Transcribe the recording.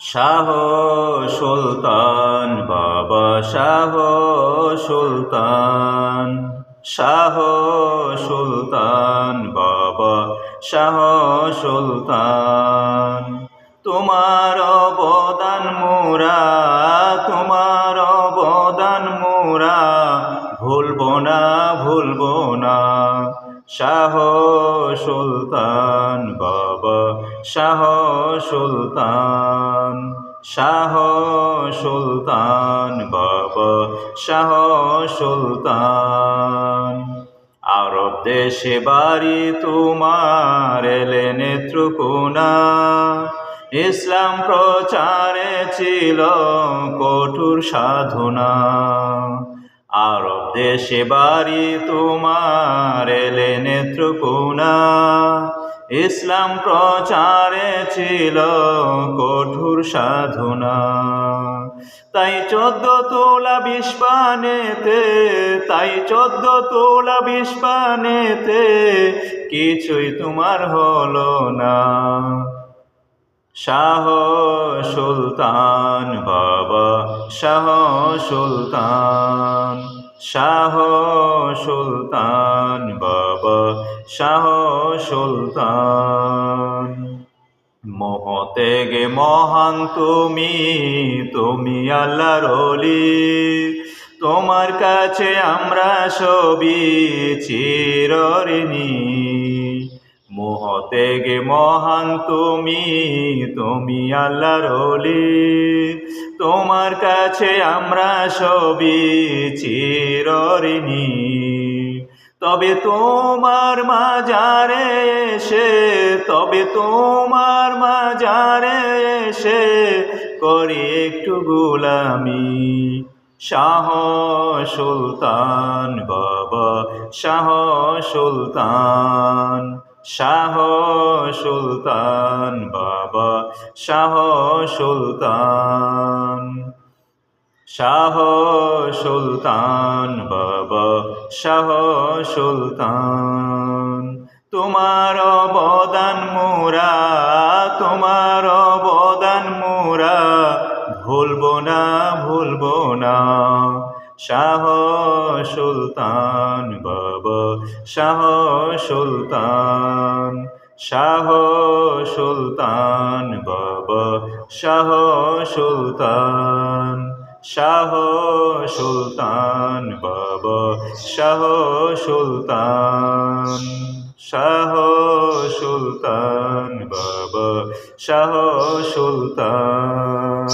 শাহ সুলতান বাবা শাহ সুলতান, শাহ সুলতান বাবা শাহ সুলতান। তোমার অবদান মোরা, তোমার অবদান মোরা ভুলব না, ভুলব না। শাহ সুলতান বাবা শাহ সুলতান, শাহ সুলতান বাবা শাহ সুলতান। আরব দেশে বাড়ি তোমার, এলে নেত্রকোনা। ইসলাম প্রচারে ছিল কঠোর সাধনা। আরব দেশে বাড়ি তোমার, এলে নেত্রকোনা। ইসলাম প্রচারে ছিল কঠোর সাধনা। তাই 14 তোলা 20 পানেতে, তাই 14 তোলা 20 পানেতে কিছুই তোমার হলো না। শাহ সুলতান বাবা শাহ সুলতান, শাহ সুলতান বাবা শাহ সুলতান। মহতে গে মহান তুমি, তুমি আল্লাহর ওলি। তোমার কাছে আমরা সবই চিরঋণী। মহতে গে মহান তুমি, তুমি আল্লাহর ওলি। তোমার কাছে আমরা সবই চিরঋণী। তবে তোমার মাজারে এসে, তবে তোমার মাজারে এসে করি একটু গোলামি। শাহ সুলতান বাবা শাহ সুলতান, শাহ সুলতান বাবা শাহ সুলতান। শাহ সুলতান বাবা শাহ সুলতান। তোমার অবদান মোরা, তোমার অবদান মোরা ভুলব না, ভুলব না। শাহ সুলতান বাবা শাহ সুলতান, শাহ সুলতান বাবা শাহ সুলতান, শাহ সুলতান বাবা শাহ সুলতান, শাহ সুলতান বাবা শাহ সুলতান।